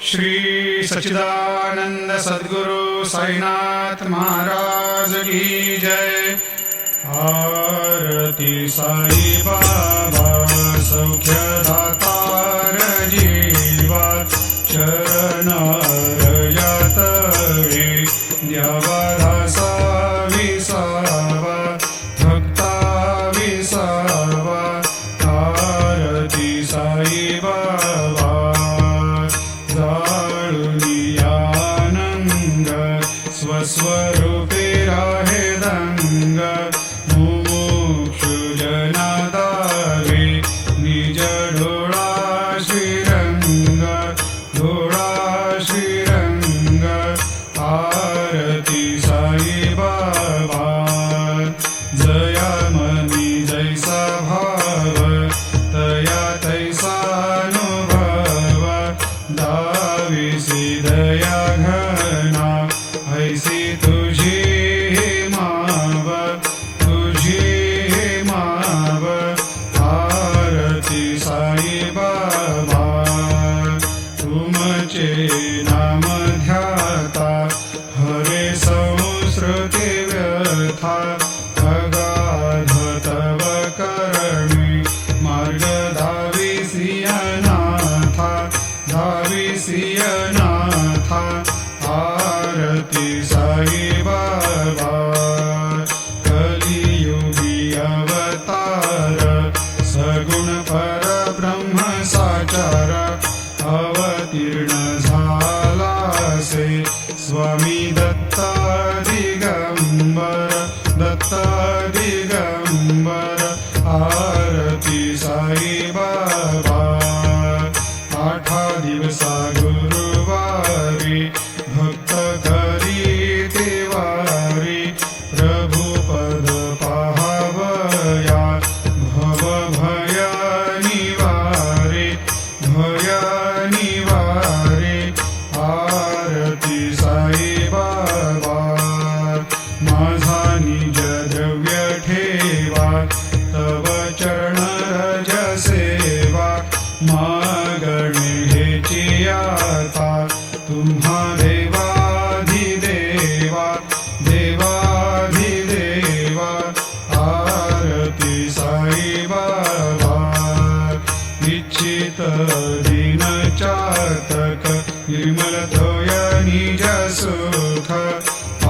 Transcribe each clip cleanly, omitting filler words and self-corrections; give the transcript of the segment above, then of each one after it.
श्री सच्चिदानंद सद्गुरु साईनाथ महाराज की जय। आरती साई बाबा सौख्यदातार जीवा चरण रजतवे द्यावाधासा विसावा भक्ता विसावा। आरती साई बाबा जाळुनियानंग स्वस्वरूपे राहे दंग मुमुक्षु जनादावे निज डोळा श्रीरंग डोळा श्रीरंग। आरती साई बाबा जयामनी जैसा भाव तया तैसा अनुभव दाविसी दया घना ऐसी तुझी माव तुझी माव। आरती साई बाबा तुमचे नाम ध्याता हरे संस्कृती व्यथा अगाध तव करणी मार्ग धाविसियनाथा धाविसियनाथा। आरती साई बाबा कलियुगी अवतार सगुण परब्रह्म साचार अवतीर्ण झालासे स्वामी दत्ता दिगंबर दत्ता दिगंबर। आरती साई बाबा आठा दिवसा गुरुवारी भक्त करी देवारी प्रभु पद पाहावया भव भय निवारे भय निवारे। आरती साई बाबा माझा निज द्रव्य ठेवा तव चरण रज सेवा मागणे हेची आता तुम्हा देवाधिदेवा देवाधिदेवा। आरती साई बाबा इच्छित दिन चातक निर्मल तोय निज सुख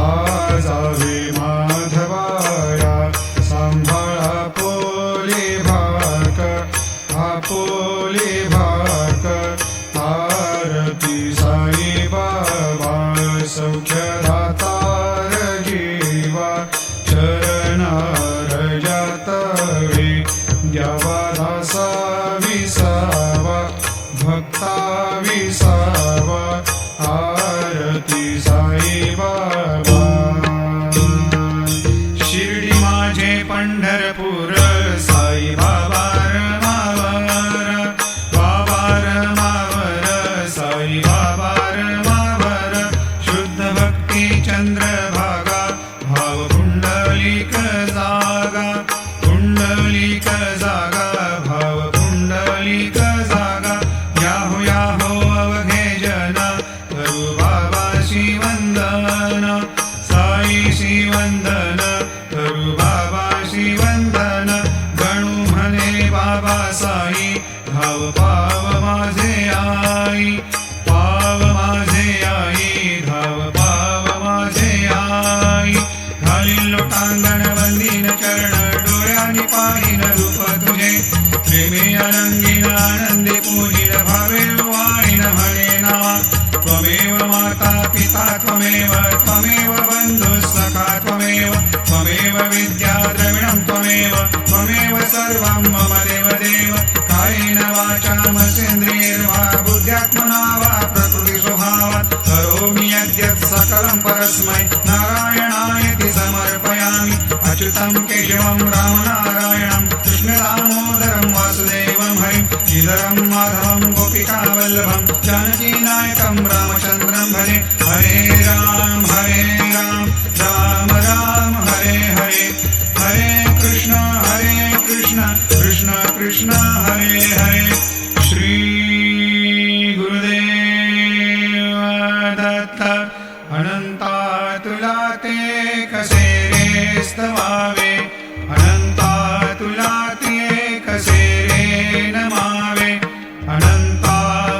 आजावे माधवाया सांभाळा पोले भाक आपोले भाक। आरती साई बाबा सौख्यदातार जीवा चरण रजतवे द्यावाधासा विसावा भक्ता विसावा। आरती साई बाबा शिर्डी माझे पंढरपूर साई बाबा रमावर बाबा रमावर साई बाबा रमावर शुद्ध भक्ती चंद्रभागा भाव पुंडलिक जागा पुंडलिक जागा भाव पुंडलिक जागा। याहो याहो अवघे जना करू बाबाशी वंदन साई शी वंदन करू बाबाशी वंदन। गणू म्हणे बाबा साई भाव पाव माझे आई पाव माझे आई धाव पाव माझे आई। घालील लोटांगण वंदीन चरण डोळ्यानी पाहिन रूप तुझे प्रेमे अनंगीन आनंदे पूजिन भावे वाणीन म्हणे नावा त्वमेव माता पिता त्वमेव त्वमेव बंधु सखा त्वमेव त्वमेव विद्या द्रविणं त्वमेव त्वमेव सर्वं मम देव देव। कायेन वाचा मनसेन्द्रियैर्वा बुद्ध्यात्मना वा प्रकृति स्वभावात् करोमि यद्यत् सकलं परस्मै नारायणायति समर्पयामि। अच्युतं केशवं रामनारायणं कृष्णदामोदरं वासुदेवं हरिं श्रीधरं माधवं गोपिकावल्लभं जानकीनायकं रामचन्द्रं भजे। हरे राम राम राम हरे हरे हरे कृष्ण कृष्ण कृष्ण। कृष्ण हरे हरे। श्री गुरुदेव स्तवावे अनंता तुला ती कसे रे नमावे अनंता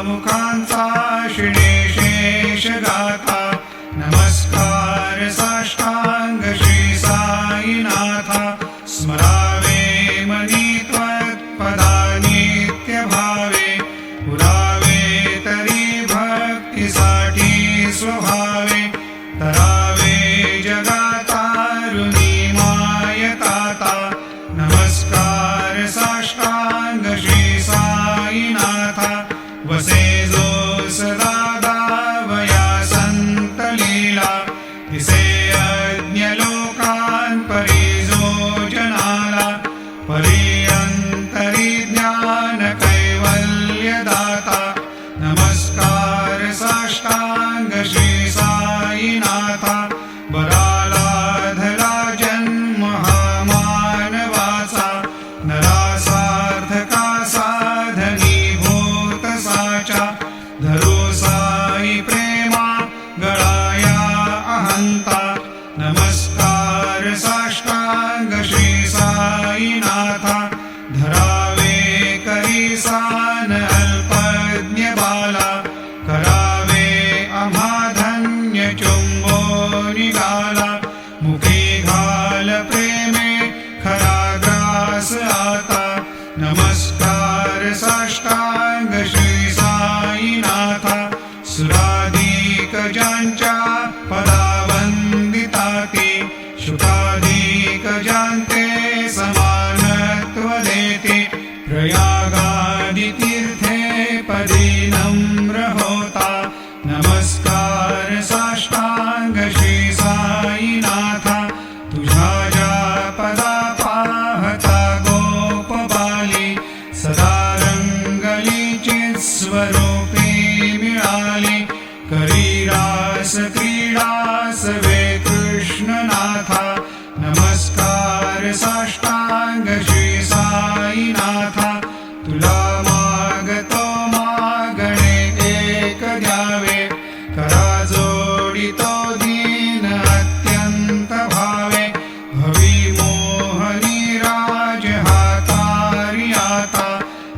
मुखांचा शिणे शेष गाथा नमस्कार साष्टांग श्री साईनाथा स्मरावे मनी त्वत्पदा नित्य भावे पुरावे तरी भक्तीसाठी स्वभावे तरावे जगातारुणी मायताता नमस्कार साष्टांग श्री साईनाथा वसे जो सदा दावया संत लीला तिसे अज्ञ लोकान परी जो जनाला परी अंतरी ज्ञान कैवल्य दाता नमस्कार साष्टांग श्री साईनाथा बराला धरा जन्म हा मानवाचा नरा सार्थका साधनी भूत साचा धरो साई प्रेमा गळाया अहंता नमस्कार साष्टांग श्री साईनाथा धरावे करी सान अल्पज्ञ बाला करावे आम्हा धन्य चुंबो निघाला मुखी घाल प्रेमे खरा ग्रास आता नमस्कार साष्टांग श्री साईनाथा सुराधिक ज्यांच्या पदावंदिताती शुकाधिक ज्यांते समानत्व देते प्रयागादि तीर्थे पदी नम्र होता नमस्कार साष्टांग श्री साईनाथा तुझ्या ज्या पदा पाहता गोप बाली सदा रंगली चित स्वरूपी मिळाली करी रास क्रीडा सवे कृष्णनाथा नमस्कार साष्टांग श्री साईनाथा तुला मागतो मागणे एक द्यावे करा जोडितो दीन अत्यंत भावे भवी मोहनी राज हातारी आता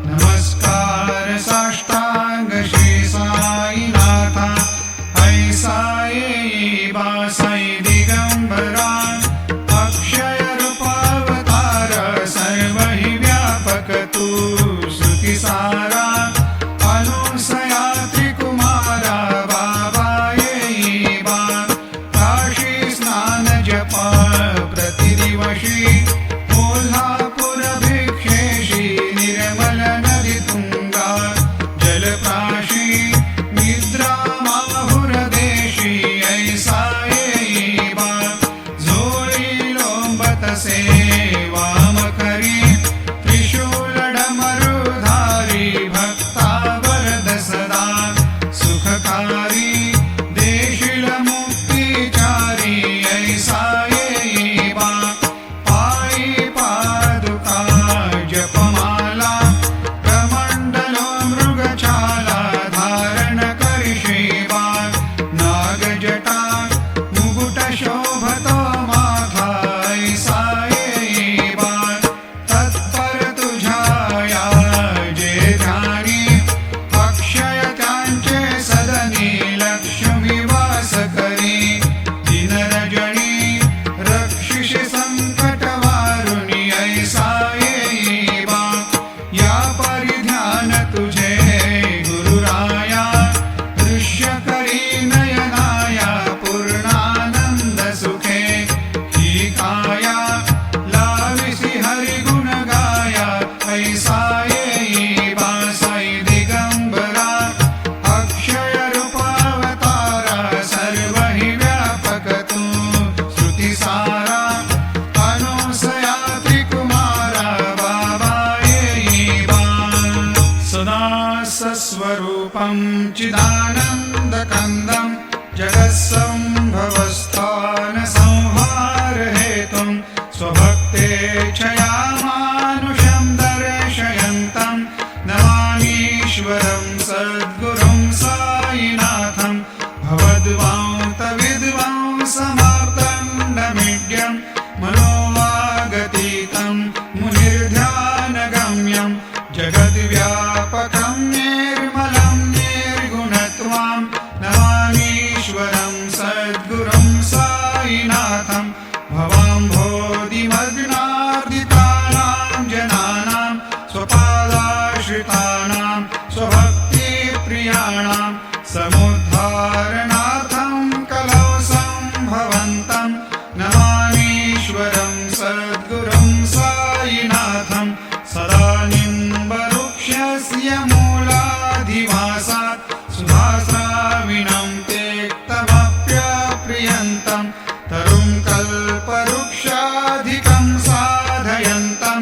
नमस्कार साष्टांग श्री साईनाथा ऐसा येई बासाई दिगंबरा अक्षय रूपावतार सर्व हि व्यापक तू श्रुती सारा अनुसया त्रिकुमारा बाबा येई बा काशी स्नान जप प्रतिदिवशी कोल्हापूर भिक्षेशी निर्मल नदी तुंगा जलप्राशी निद्रा माहुर देशी ऐसा येई बा झोळी लोंबतसे वाम करी त्रिशूल डमरुधारी भक्ता वरद सदा सुखकारी देशील मुक्तिचारी ऐसा येई बा पायी पादुका जपमाला कमंडलो मृगछाला धारण करिषी बा नागजटा मुकुट शोभतो माथा ऐसा येई बा तत्पर तुझ्या जे ध्यानी अक्षय त्यांचे सदनी लक्ष्मी वास करी दिनरजनी रक्षिषि संकट वारुणी ऐसा येई बा या परिध्यान तुझे गुरुराया दृश्य करी नयनाया पूर्णानंद सुखे ही काया लाविसी हरि गुण गाया ऐसा येई बा साई दिगंबरा अक्षय रूपावतारा सर्व हि व्यापक तू श्रुती सारा अनुसया त्रिकुमारा बाबा येई बा सदा सस्वरूपं चिदानन्दकन्दं जगत्सम्भवस्थान संहार हेतुं स्वभक्तेच्छया मानुषं दर्शयन्तं नमामीश्वरं सद्गुरुं साईनाथं भवद्वांत विद्वांसमार्तण्डमीड्यं मनो प्राणानां समुद्धारणार्थं कलौ सम्भवन्तं नमामीश्वरं सद्गुरुं साईनाथं सदा निम्बवृक्षस्य मूलाधिवासात् सुधास्राविणं त्यक्तमप्यप्रियन्तं तरुं कल्पवृक्षाधिकं साधयन्तं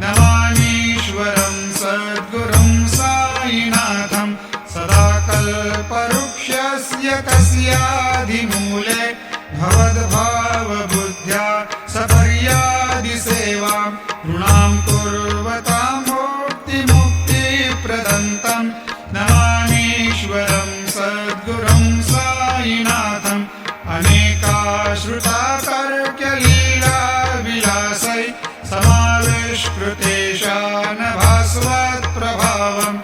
नमामीश्वरं सद्गुरुं साईनाथं सदा कल्पवृक्षस्य तस्याधिमूले भवद्भावबुद्ध्या सपर्यादिसेवां नृणां कुर्वतां मुक्तिप्रदन्तं नमामीश्वरं सद्गुरुं साईनाथम् अनेकाश्रुतातर्क्यलीलाविलासै समाविष्कृतेशान भास्वत्प्रभावम्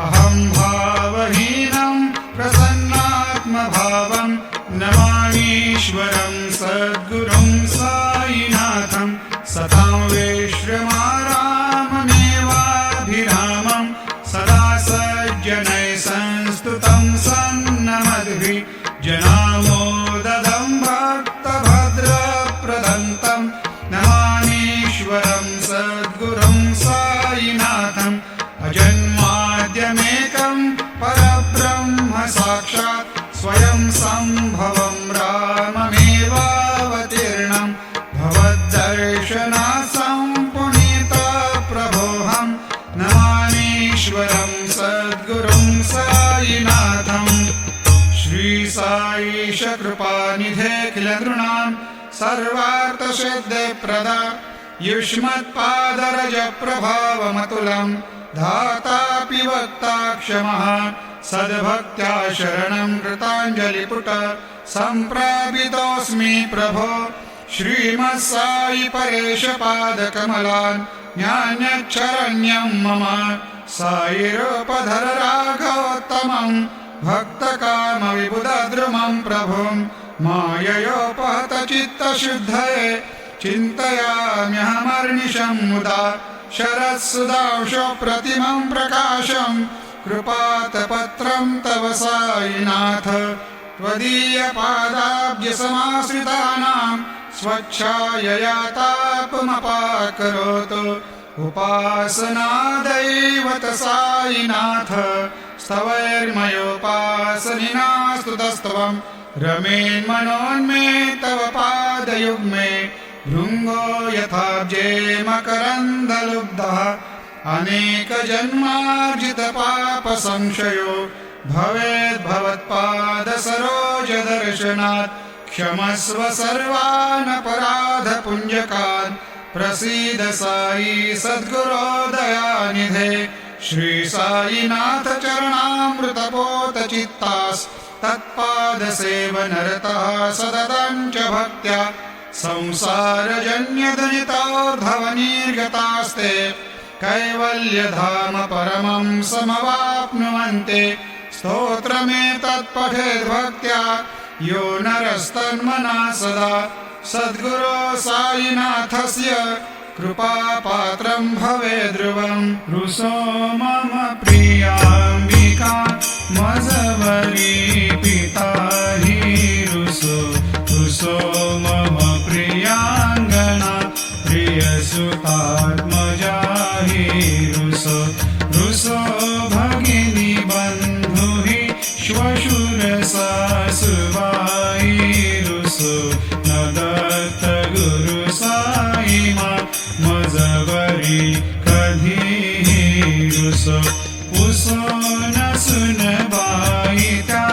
अहं भावहीनं प्रसन्नात्मभावं नमामीश्वरं सद्गुरुं साईनाथं सतां विश्रमाराममेवाभिरामं सदा सज्जनैः संस्तुतं सन्नमद्भिः जनामोददं भक्तभद्रप्रदन्तं नमामीश्वरं सद्गुरुं साईनाथम् अजन्माद्यमेकं परब्रह्म साक्षात् स्वयं सम्भवं राममेवावतीर्णं भवद्दर्शनात् सम्पुनीतप्रभोऽहं नमामीश्वरं सद्गुरुं साईनाथम् श्री साईश कृपानिधे किल नृणां सर्वार्थसिद्धिप्रदा युष्मत्पादरज प्रभावमतुलं धातापि वक्ता क्षमः सद्भक्त्या शरणं कृताञ्जलिपुट सम्प्रापितोऽस्मि प्रभो श्रीमत्साई परेश पादकमलान् ज्ञानच्छरण्यं मम साईरूपधर राघवोत्तमं भक्तकामविबुधद्रुमं प्रभुं माययोपहतचित्तशुद्धये चिन्तयाम्यहमर्निशं मुदा शरत्सुधांशुप्रतिमं प्रकाशं कृपातपत्रं तव साईनाथ त्वदीयपादाब्जसमाश्रितानां स्वच्छायया तापमपाकरोतु उपासनादैवत साईनाथ स्तवैर्मयोपासनिना स्तुतस्त्वं रमेन्मनोन्मे तव पादयुग्मे भृङ्गो यथाब्जे मकरन्दलुब्धः अनेकजन्मार्जितपापसंशयो भवेद्भवत्पादसरोजदर्शनात् क्षमस्व सर्वानपराधपुञ्जकान् प्रसीद साई सद्गुरो दयानिधे श्री साईनाथ चरणामृतपोतचित्तास् तत्पादसेवनरतः सततं च भक्त्या संसारजन्यदनितोर्धवनिर्गतास्ते कैवल्यधाम परमं समवाप्नुवन्ते स्तोत्रमेतत्पठेद्भक्त्या यो नरस्तन्मना सदा सद्गुरो साईनाथस्य कृपापात्रं भवेद्ध्रुवम् रुसो मम प्रियाम्बिका मजवरी पिता हि रुसो रुसो मम प्रियाङ्गना प्रियसुतात्मजा हि रुसो रुसो भगिनी बन्धु हि श्वशुरसासुवाई रुसो न दत्त गुरु साई मा मजवरी कधी रुसो उसो न सुन बाई त्या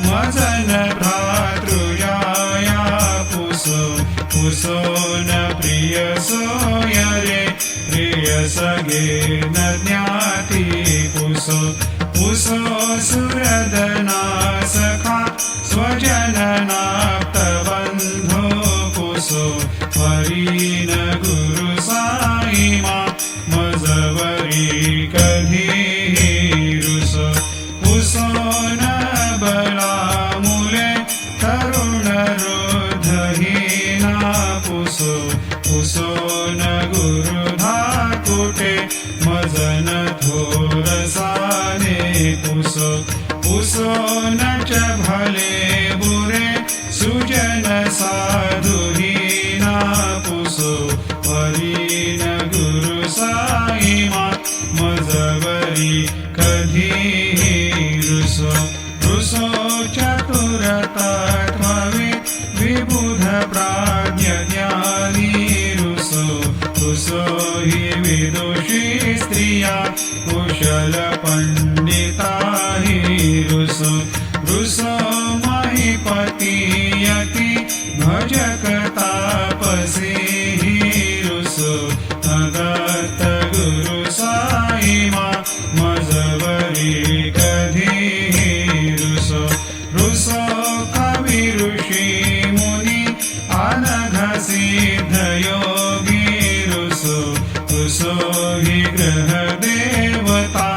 मजन भ्रातृजाया पुसो पुसो न प्रिय सोयरे प्रिय सगे न ज्ञाति पुसो पुसो सुरदना सखा स्वजननाप्तबन्धो पुसो हरिन गुरु साई मा मजवरी कधी रुसो पुसो न बलामुले तरुण रोधहीना पुसो पुसो न गुरु धाकुटे मजन थोरसाने पुसो पुसो रुसो न च भले बुरे सुजन साधुहीना पुसो हरीन गुरु साई मा मजवरी कधी रुसो रुसो चतुरतत्त्वविद् विबुध प्राज्ञ ज्ञानी रुसो रुसो हि विदुषी स्त्रिया कुशल पंडिता हि रुसो रुसो महीपति यति भजक तापसी हि रुसो नदत्त गुरु साई मा मजवरी कधी रुसो रुसो कवि ऋषी मुनि अनघ सिद्ध योगी रुसो रुसो हि ग्रह देवता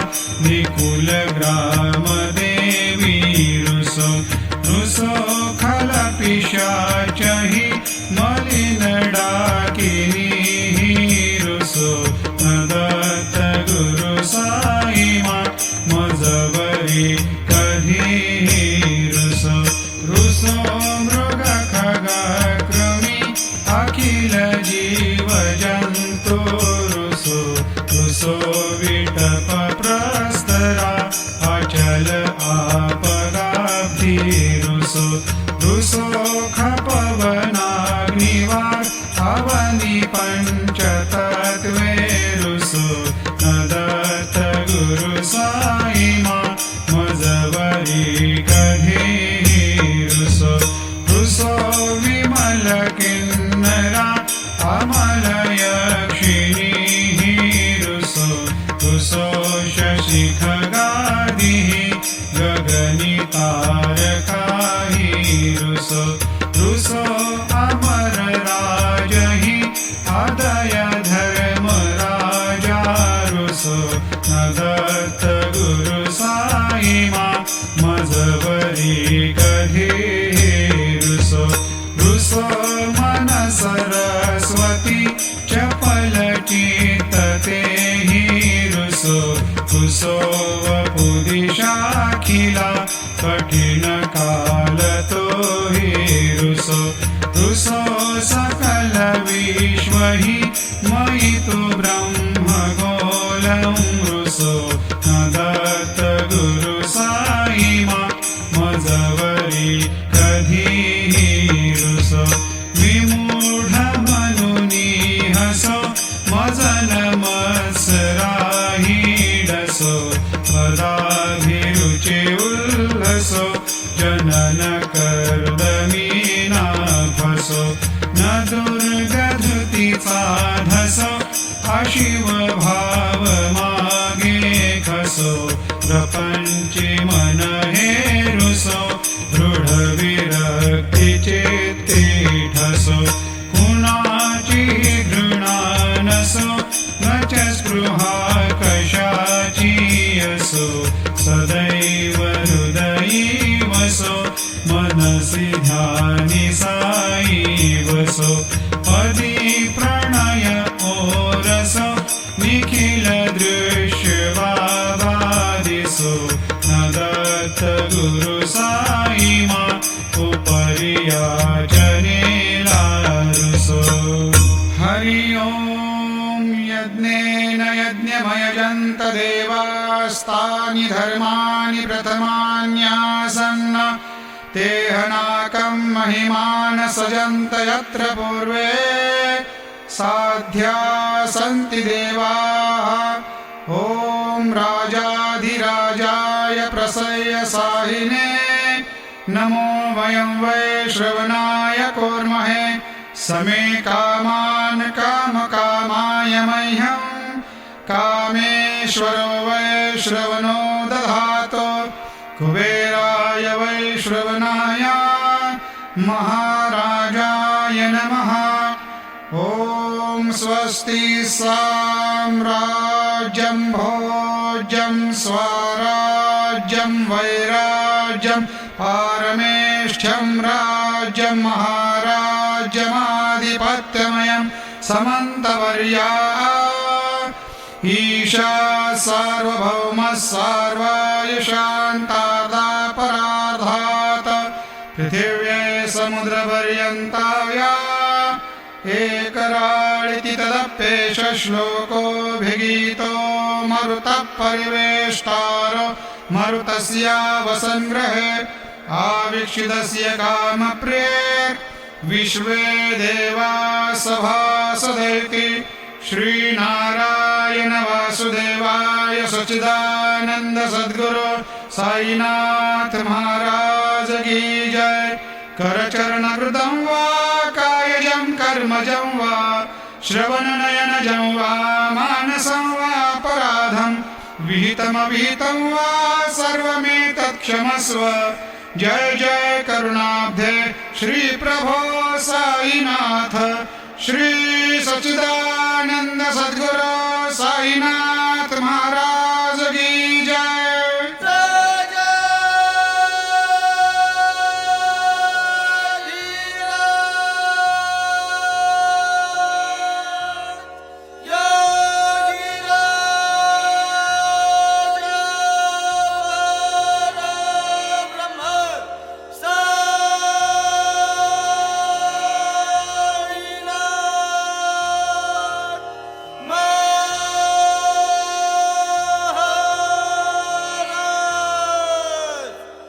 निकुल ग्राम देवी रुसो रुसो खल पिशाच हि मलिन डाकिनी हि रुसो नदत्त गुरु साई मा मजवरी कधी रुसो रुसो मृग खग कृमि अखिल जीव जंतु रुसो रुसो विटप प्रस्तरा अचल आपदाब्धि रुसो रुसो खपवनाग्निवार अवनि पंचतत्वे रुसो नदत्त गुरु साई मा मजवरी कधी रुसो रुसो विमल किन्नरा अमल यक्षिणी रुसो रुसो शशि खगादि गगनि तारका रुसो रुसो अमर राज हि आदय धर्म राजा रुसो नदत्त गुरु साई मा मजवरी कधी रुसो रुसो मन सरस्वती चपल चित्त तेहि रुसो रुसो वपुदिशाखिला कठिन काल तो हि रुसो रुसो सकल विश्व हि मयि तु ब्रह्म गोलं रुसो नदत्त गुरु साई मा मजवरी कधी रुसो विमूढ मनुनी हसो मजन मत्सराही डसो पदाभिरुचे उल्लसो जनन कर्दमीना फसो न दुर्गधृतीचा धसो अशिव भाव मागे खसो प्रपंची मन हे रुसो दृढ विरक्ती चित्ती ठसो कुणाची घृणा नसो न च स्पृहा कशाची असो सदैव हृदयी वसो मनसि ध्यानि साई वसो पदी प्रणय ओरसो निखिल दृश्य बाबादिसो नदत्त गुरु साई मा उपरियाचनेला रुसो हरि ओम यज्ञेन यज्ञमयजन्त देवास्तानि धर्माणि प्रथमान्यासन्न तेहनाकं महिमान सजन्त यत्र पूर्वे साध्या सन्ति देवाः ॐ राजाधिराजाय प्रसय्य साहिने नमो वयं वै श्रवणाय कुर्महे समे कामान् कामकामाय मह्यं कामेश्वरो वै श्रवणो दधातो कुबेराय वै श्रवणाय महाराजाय नमः ॐ स्वस्ति साम्राज्यं भोज्यं स्वराज्यं वैराज्यं पारमेष्ठ्यं राज्यं महाराज्यमाधिपत्यमयं समन्तवर्या ईशा सार्वभौमः सर्वायुषान्तादाप पृथिव्ये समुद्रपर्यन्ताया एकराळिति तदप्येष श्लोकोऽभिगीतो मरुतः परिवेष्टारो मरुतस्यावसङ्ग्रहे आवीक्षितस्य कामप्रिये विश्वे देवा सभासदैति श्रीनारायण वासुदेवाय सच्चिदानंद सद्गुरु साईनाथ महाराज की जय। करचरणकृतं वा कायजं कर्मजं वा श्रवणनयनजं वा मानसं वापराधं विहितमविहितं वा सर्वमेतत् क्षमस्व। जय जय करुणाब्धे श्री प्रभो साईनाथ श्री सच्चिदानंद सद्गुरु साईनाथ महाराज की जय।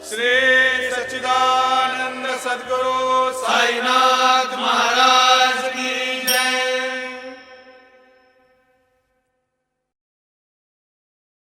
श्री सच्चिदानंद सद्गुरु साईनाथ महाराज